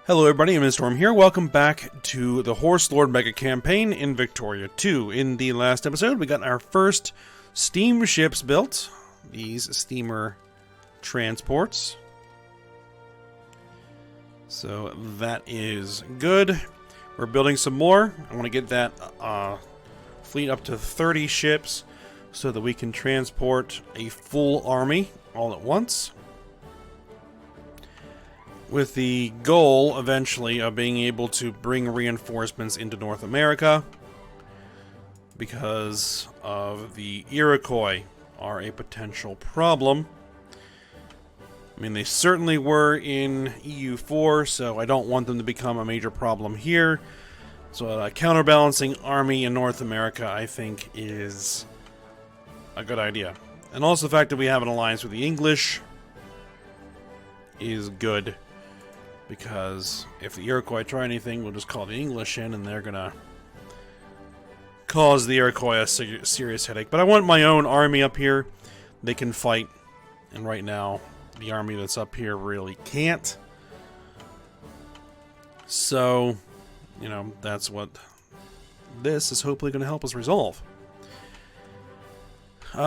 Hello everybody, I'm Storm here. Welcome back to the Horse Lord Mega Campaign in Victoria 2. In the last episode, we got our first steamships built. These steamer transports. So that is good. We're building some more. I want to get that fleet up to 30 ships so that we can transport a full army all at once, with the goal, eventually, of being able to bring reinforcements into North America, because of the Iroquois are a potential problem. I mean, they certainly were in EU4, so I don't want them to become a major problem here. So a counterbalancing army in North America, I think, is a good idea. And also the fact that we have an alliance with the English is good. Because if the Iroquois try anything, we'll just call the English in, and they're gonna cause the Iroquois a serious headache. But I want my own army up here. They can fight, and right now, the army that's up here really can't. So, you know, that's what this is hopefully going to help us resolve.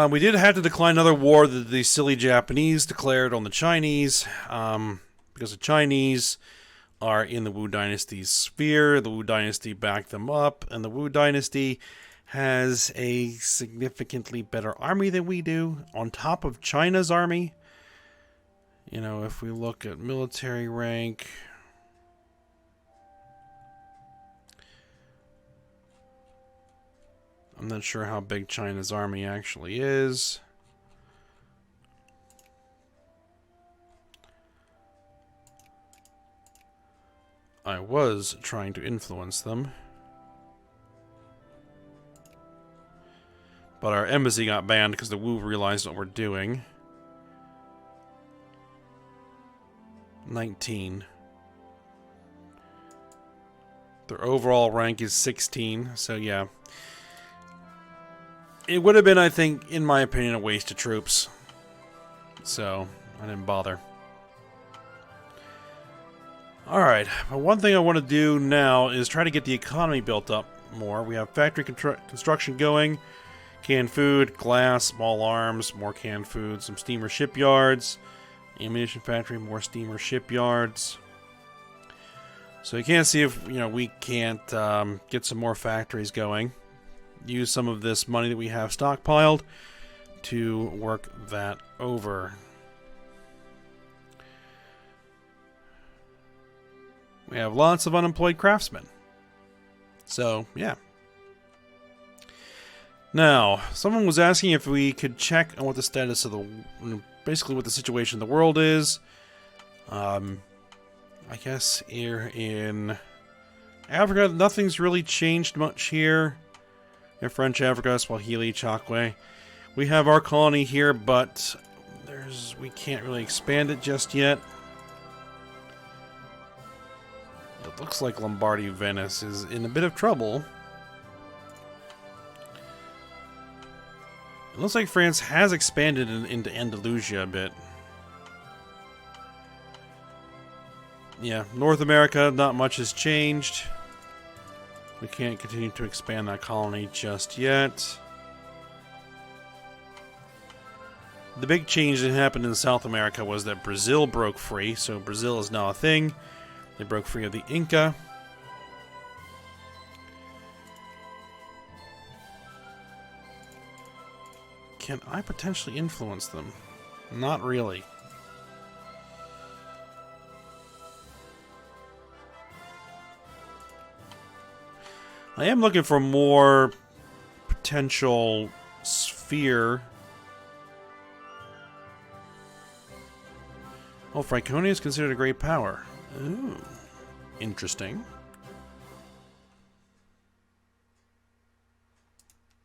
We did have to decline another war that the silly Japanese declared on the Chinese. Because the Chinese are in the Wu Dynasty's sphere. The Wu Dynasty backed them up, and the Wu Dynasty has a significantly better army than we do, on top of China's army. You know, if we look at military rank, I'm not sure how big China's army actually is. I was trying to influence them, but our embassy got banned because the Wu realized what we're doing. 19. Their overall rank is 16, so yeah. It would have been, I think, in my opinion, a waste of troops. So, I didn't bother. Alright, but one thing I want to do now is try to get the economy built up more. We have factory construction going, canned food, glass, small arms, more canned food, some steamer shipyards, ammunition factory, more steamer shipyards. So you can't see if, you know, we can't get some more factories going. Use some of this money that we have stockpiled to work that over. We have lots of unemployed craftsmen. So, yeah. Now, someone was asking if we could check on what the status of the... basically what the situation in the world is. I guess here in Africa, nothing's really changed much here. In French Africa, Swahili, Chakwe. We have our colony here, but we can't really expand it just yet. It looks like Lombardy Venice is in a bit of trouble. It looks like France has expanded into Andalusia a bit. Yeah, North America, not much has changed. We can't continue to expand that colony just yet. The big change that happened in South America was that Brazil broke free, so Brazil is now a thing. They broke free of the Inca. Can I potentially influence them? Not really. I am looking for more potential sphere. Oh, Franconia is considered a great power. Ooh, interesting.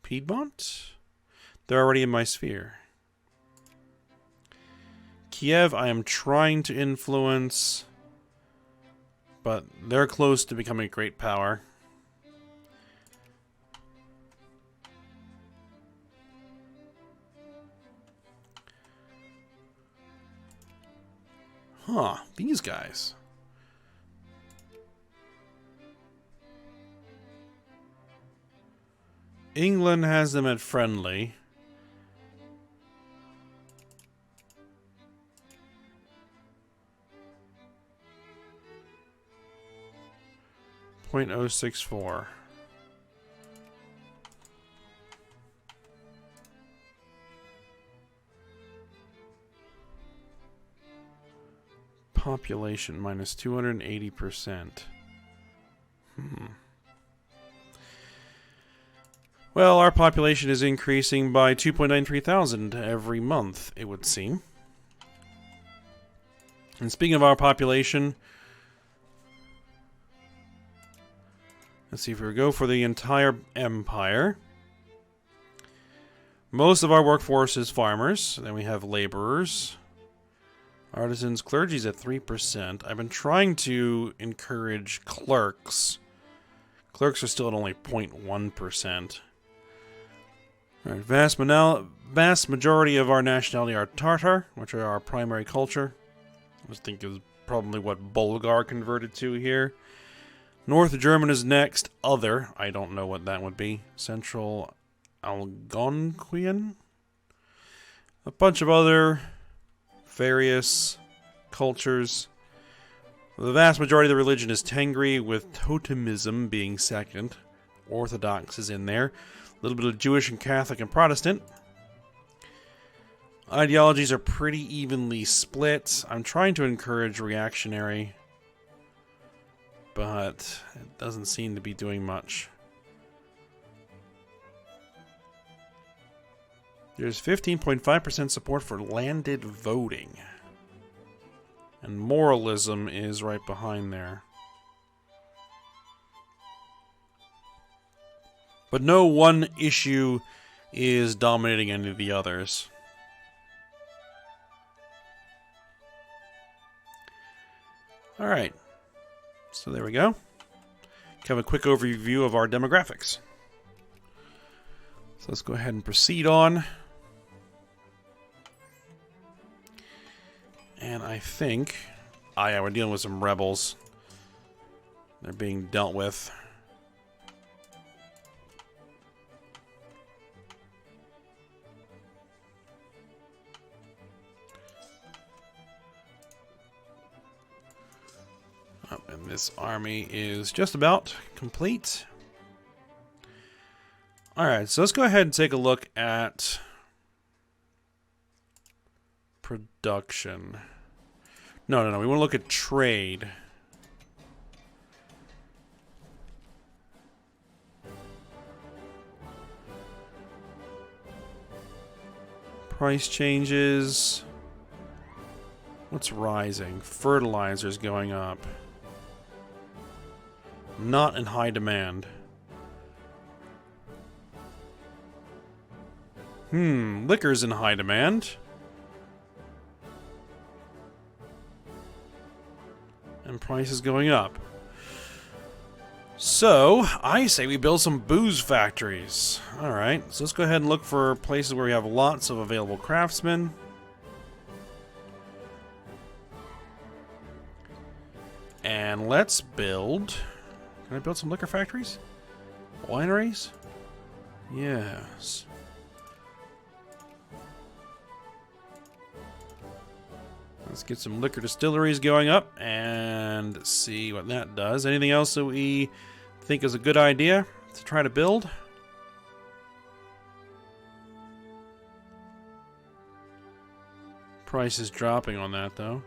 Piedmont? They're already in my sphere. Kiev, I am trying to influence, but they're close to becoming a great power. Huh, these guys. England has them at friendly. .064. Population minus 280%. Well, our population is increasing by 2.93 thousand every month, it would seem. And speaking of our population, let's see if we go for the entire empire. Most of our workforce is farmers. Then we have laborers, artisans, clergy's at 3%. I've been trying to encourage clerks. Clerks are still at only 0.1%. All right, vast majority of our nationality are Tartar, which are our primary culture. I think is probably what Bulgar converted to here. North German is next. Other. I don't know what that would be. Central Algonquian. A bunch of other various cultures. The vast majority of the religion is Tengri, with totemism being second. Orthodox is in there. A little bit of Jewish and Catholic and Protestant. Ideologies are pretty evenly split. I'm trying to encourage reactionary, but it doesn't seem to be doing much. There's 15.5% support for landed voting. And moralism is right behind there. But no one issue is dominating any of the others. Alright. So there we go. Have a quick overview of our demographics. So let's go ahead and proceed on. And I think... yeah, we're dealing with some rebels. They're being dealt with. And this army is just about complete. Alright, so let's go ahead and take a look at production. No, we want to look at trade. Price changes. What's rising? Fertilizer's going up. Not in high demand. Liquor's in high demand. And price is going up. So, I say we build some booze factories. Alright, so let's go ahead and look for places where we have lots of available craftsmen. And let's build... Can I build some liquor factories? Wineries? Yes. Let's get some liquor distilleries going up and see what that does. Anything else that we think is a good idea to try to build? Price is dropping on that, though.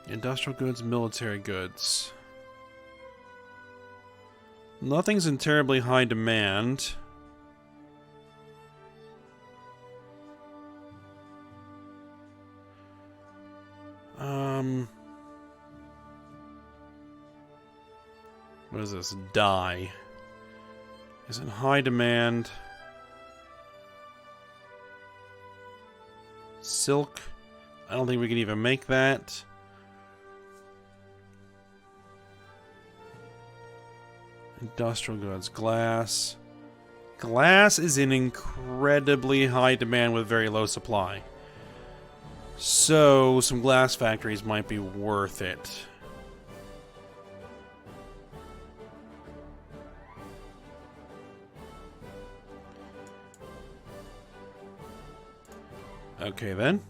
Industrial goods, military goods. Nothing's in terribly high demand. What is this? Dye. Is in high demand. Silk. I don't think we can even make that. Industrial goods. Glass. Glass is in incredibly high demand with very low supply. So, some glass factories might be worth it. Okay, then.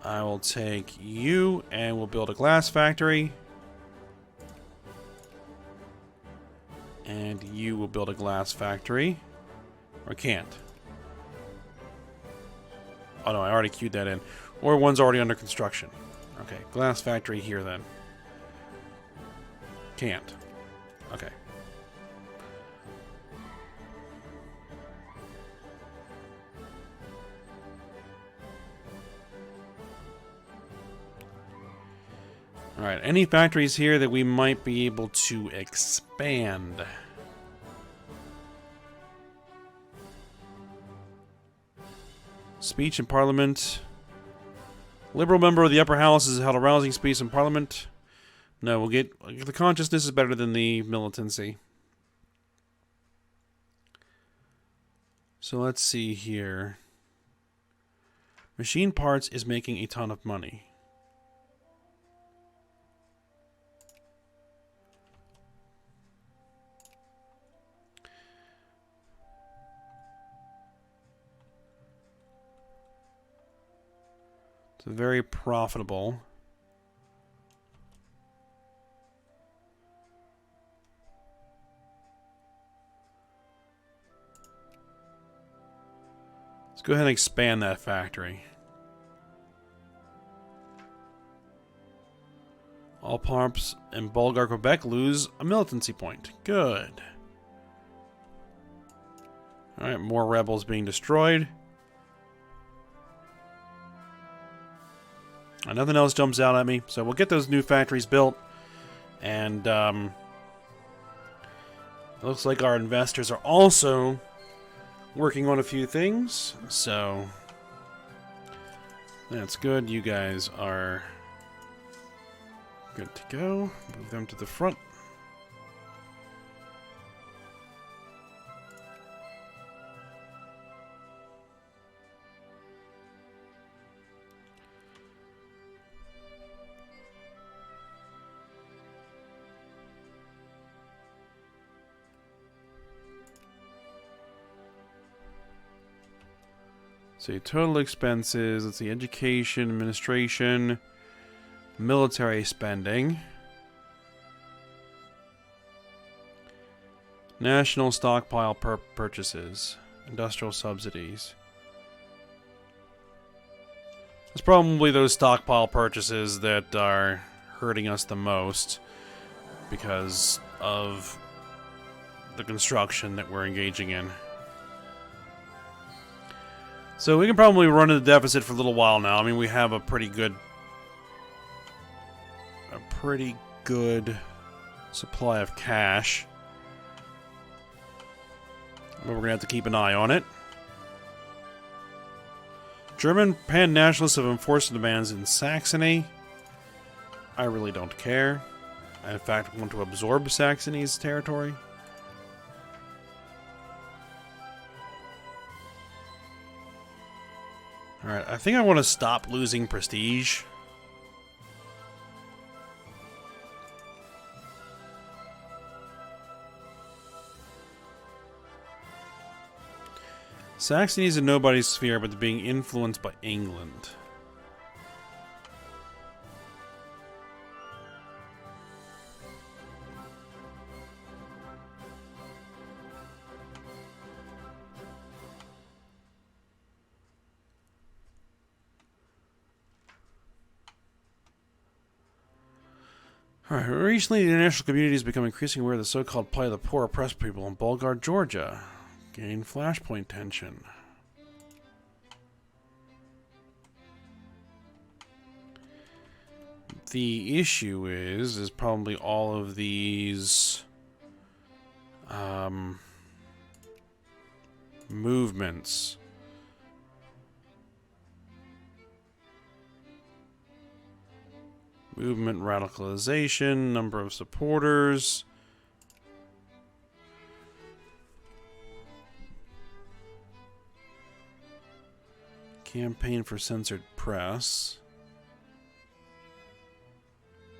I will take you, and we'll build a glass factory. And you will build a glass factory. Or can't. Oh no, I already queued that in. Or one's already under construction. Okay, glass factory here then. Can't. Okay. Alright, any factories here that we might be able to expand? Speech in Parliament. Liberal member of the upper house has held a rousing speech in Parliament. No, we'll get... The consciousness is better than the militancy. So let's see here. Machine parts is making a ton of money. It's very profitable. Let's go ahead and expand that factory. All parts in Bulgar, Quebec lose a militancy point. Good. Alright, more rebels being destroyed. And nothing else jumps out at me, so we'll get those new factories built. And it looks like our investors are also working on a few things, so that's good. You guys are good to go. Move them to the front. So total expenses, let's see, education, administration, military spending, national stockpile purchases, industrial subsidies. It's probably those stockpile purchases that are hurting us the most because of the construction that we're engaging in. So we can probably run into deficit for a little while now. I mean, we have a pretty good supply of cash. But we're going to have to keep an eye on it. German pan-nationalists have enforced demands in Saxony. I really don't care. I, in fact, want to absorb Saxony's territory. Alright, I think I want to stop losing prestige. Saxony is in nobody's sphere, but they're being influenced by England. Alright, recently the international community has become increasingly aware of the so-called plight of the poor oppressed people in Bulgar, Georgia. Gain flashpoint tension. The issue is probably all of these movements. Movement radicalization, number of supporters. Campaign for censored press.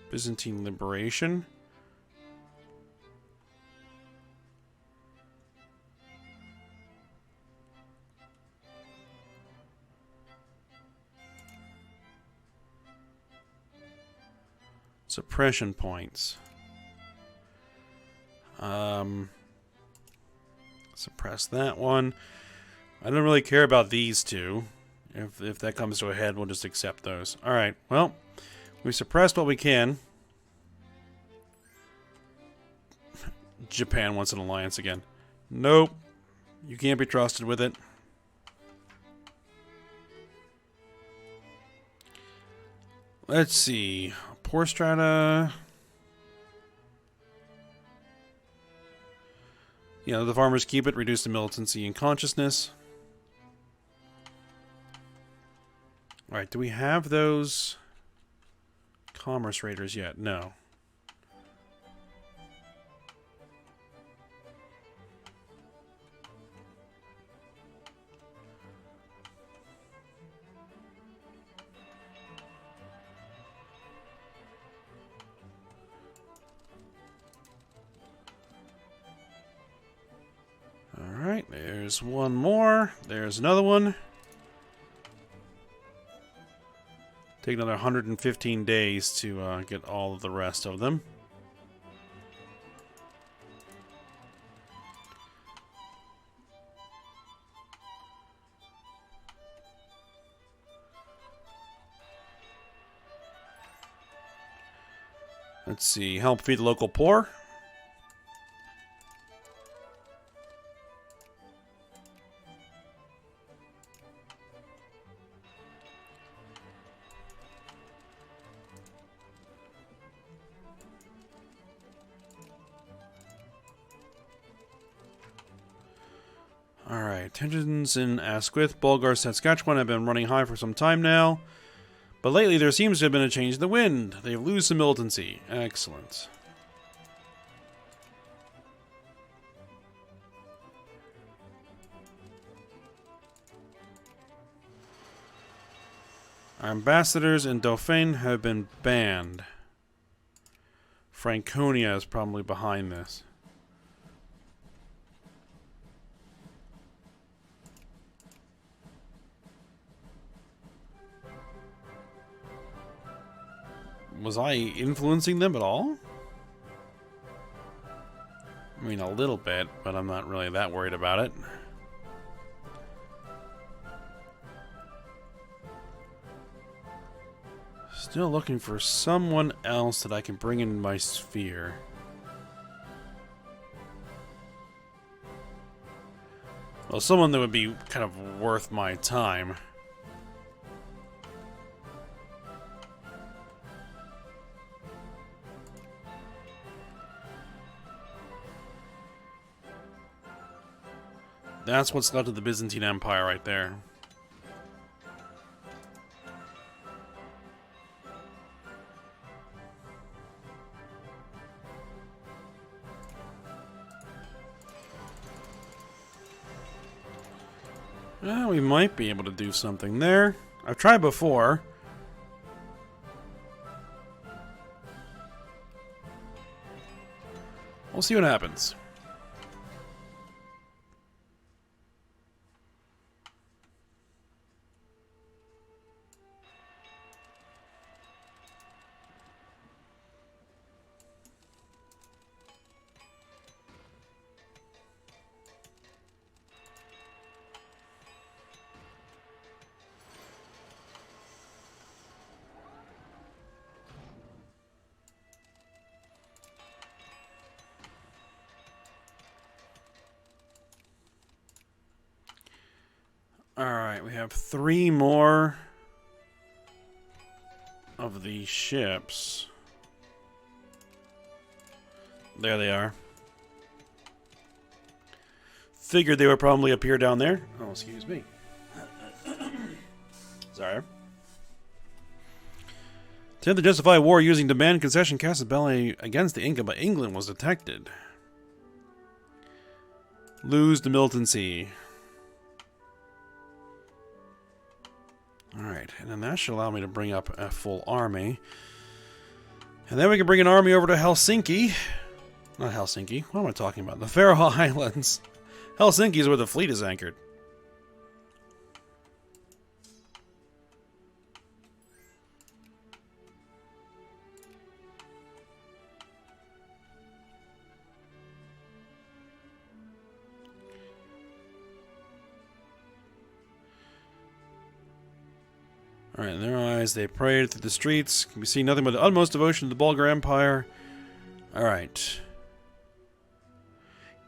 Byzantine liberation. Suppression points. Suppress that one. I don't really care about these two. If that comes to a head, we'll just accept those. Alright, well, we suppressed what we can. Japan wants an alliance again. Nope. You can't be trusted with it. Let's see. Poor strata. Yeah, the farmers keep it. Reduce the militancy and consciousness. Alright, do we have those commerce raiders yet? No. Alright, there's one more. There's another one. Take another 115 days to get all of the rest of them. Let's see. Help feed the local poor. Alright, tensions in Asquith, Bulgar, Saskatchewan have been running high for some time now. But lately there seems to have been a change in the wind. They've lost some militancy. Excellent. Our ambassadors in Dauphin have been banned. Franconia is probably behind this. Was I influencing them at all? I mean, a little bit, but I'm not really that worried about it. Still looking for someone else that I can bring in my sphere. Well, someone that would be kind of worth my time. That's what's left of the Byzantine Empire right there. Well, we might be able to do something there. I've tried before. We'll see what happens. Alright, we have 3 more of these ships. There they are. Figured they would probably appear down there. Oh, excuse me. Sorry. Attempt to justify war using demand concession cast a belly against the Inca, but England was detected. Lose the militancy. Alright, and then that should allow me to bring up a full army. And then we can bring an army over to Helsinki. Not Helsinki. What am I talking about? The Faroe Islands. Helsinki is where the fleet is anchored. Alright, in their eyes, they parade through the streets. Can be seen nothing but the utmost devotion to the Bulgar Empire. Alright.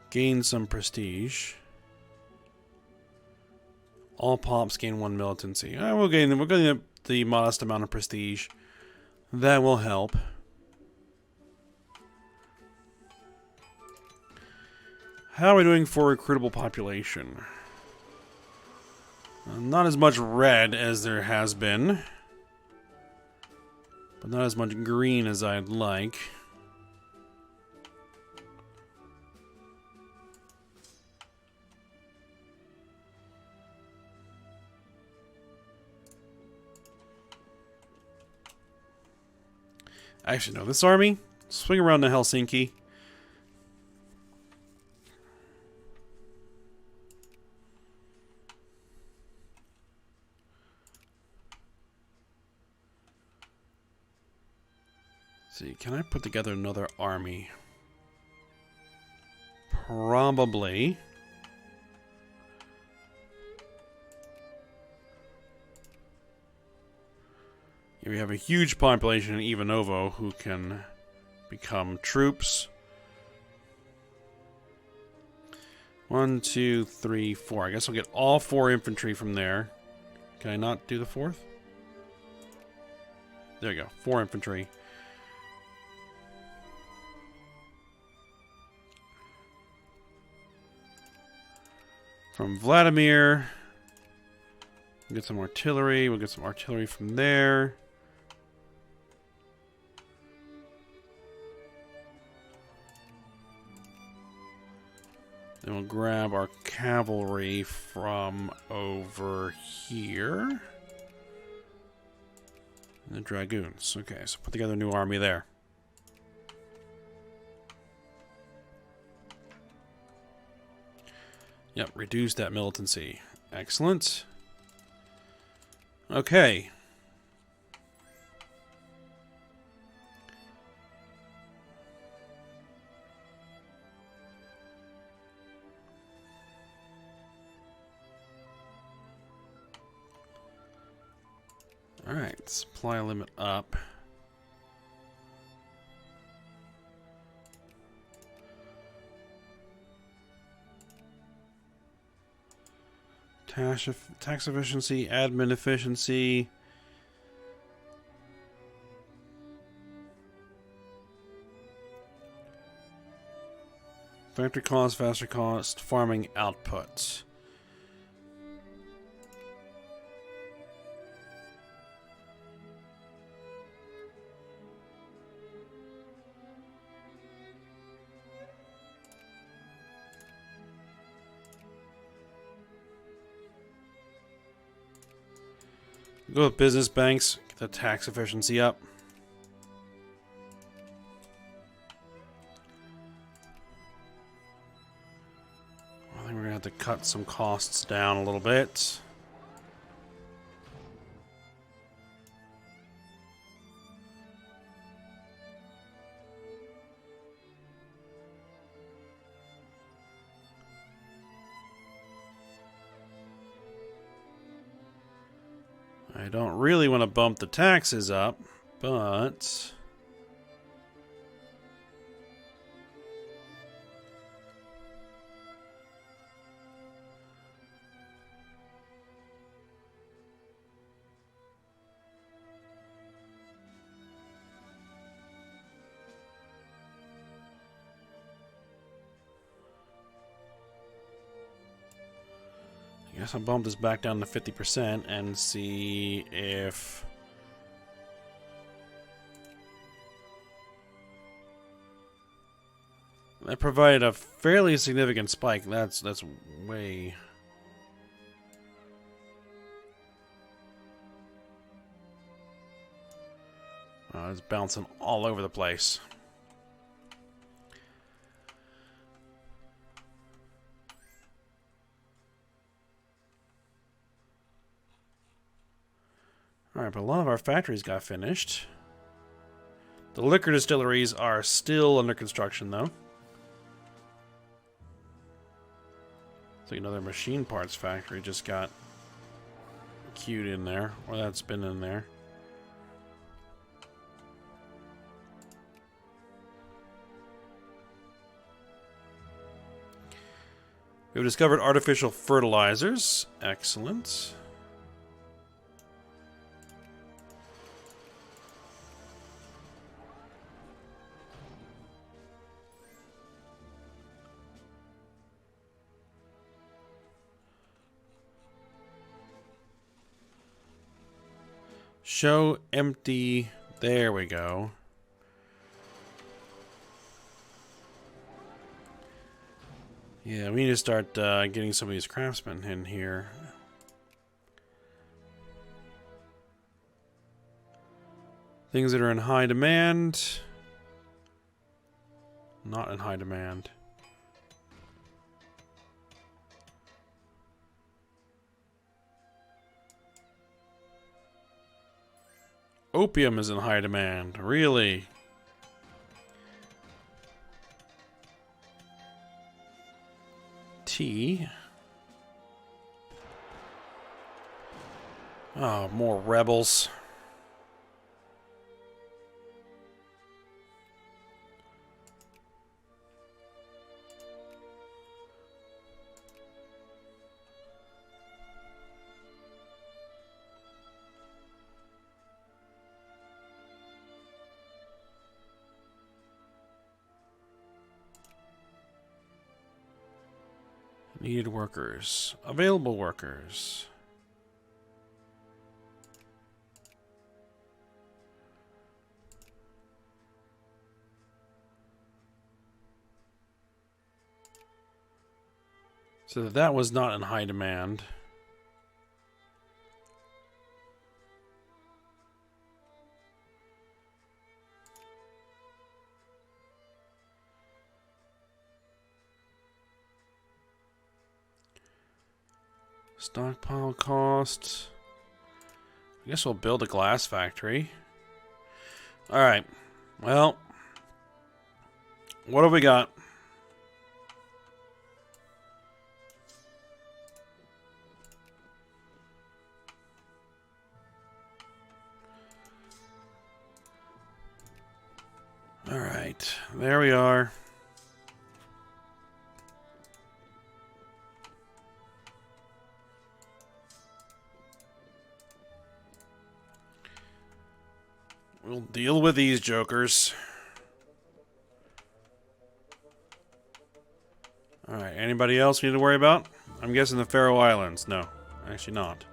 Gain some prestige. All pops gain 1 militancy. Alright, we'll gain the modest amount of prestige. That will help. How are we doing for recruitable population? Not as much red as there has been. But not as much green as I'd like. Actually, no. This army, swing around to Helsinki. See, can I put together another army? Probably. We have a huge population in Ivanovo who can become troops. 1, 2, 3, 4. I guess I'll get all 4 infantry from there. Can I not do the 4th? There you go. 4 infantry. From Vladimir. We'll get some artillery. We'll get some artillery from there. Then we'll grab our cavalry from over here. And the dragoons. Okay, so put together a new army there. Yep, reduce that militancy. Excellent. Okay. Alright, supply limit up. Tax efficiency, admin efficiency. Factory cost, faster cost, farming output. Go with business banks, get the tax efficiency up. I think we're going to have to cut some costs down a little bit. I don't really want to bump the taxes up, but I guess I'll bump this back down to 50% and see if that provided a fairly significant spike. That's way. It's bouncing all over the place. Alright, but a lot of our factories got finished. The liquor distilleries are still under construction, though. It's like another machine parts factory just got queued in there, or that's been in there. We've discovered artificial fertilizers. Excellent. Show empty. There we go. Yeah, we need to start getting some of these craftsmen in here. Things that are in high demand. Not in high demand. Opium is in high demand. Really? Tea. Oh, more rebels. Needed workers. Available workers. So that was not in high demand. Stockpile cost. I guess we'll build a glass factory. Alright. Well. What have we got? Alright. There we are. We'll deal with these jokers. Alright, anybody else we need to worry about? I'm guessing the Faroe Islands. No, actually not.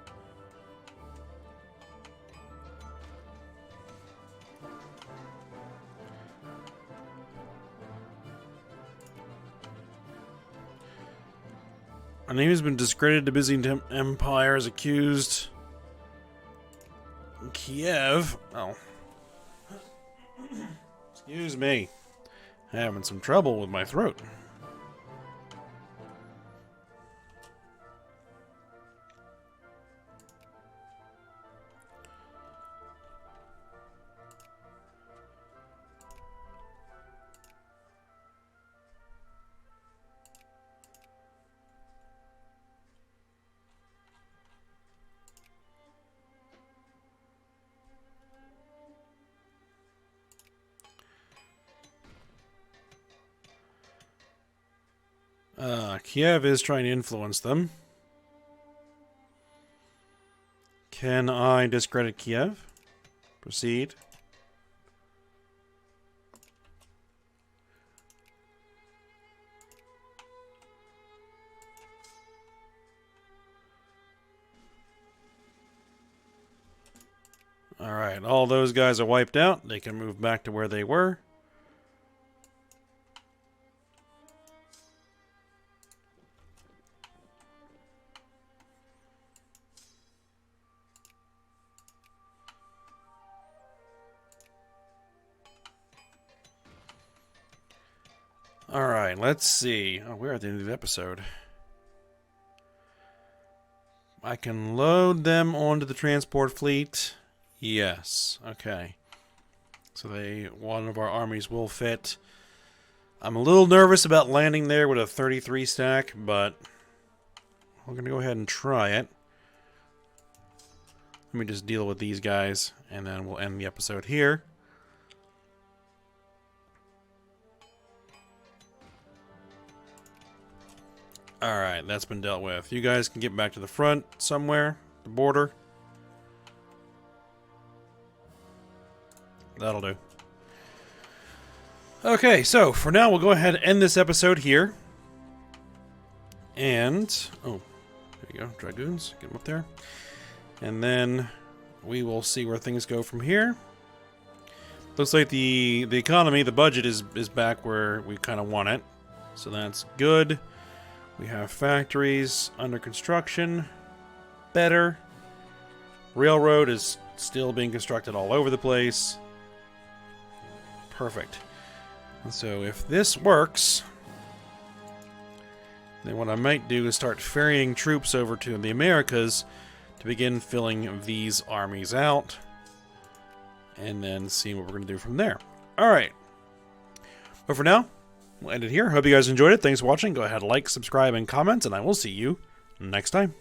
Our name has been discredited. The Byzantine Empire is accused. Kiev. Oh. Excuse me. Having some trouble with my throat. Kiev is trying to influence them. Can I discredit Kiev? Proceed. Alright, all those guys are wiped out. They can move back to where they were. Alright, let's see. Oh, we're at the end of the episode. I can load them onto the transport fleet. Yes. Okay. So one of our armies will fit. I'm a little nervous about landing there with a 33 stack, but we're going to go ahead and try it. Let me just deal with these guys, and then we'll end the episode here. Alright, that's been dealt with. You guys can get back to the front somewhere, the border. That'll do. Okay, so for now we'll go ahead and end this episode here. And, oh, there you go, Dragoons, get them up there. And then we will see where things go from here. Looks like the economy, the budget is back where we kind of want it. So that's good. We have factories under construction. Better. Railroad is still being constructed all over the place. Perfect. And so if this works, then what I might do is start ferrying troops over to the Americas to begin filling these armies out. And then see what we're going to do from there. Alright. But for now, we'll end it here. Hope you guys enjoyed it. Thanks for watching. Go ahead, like, subscribe, and comment, and I will see you next time.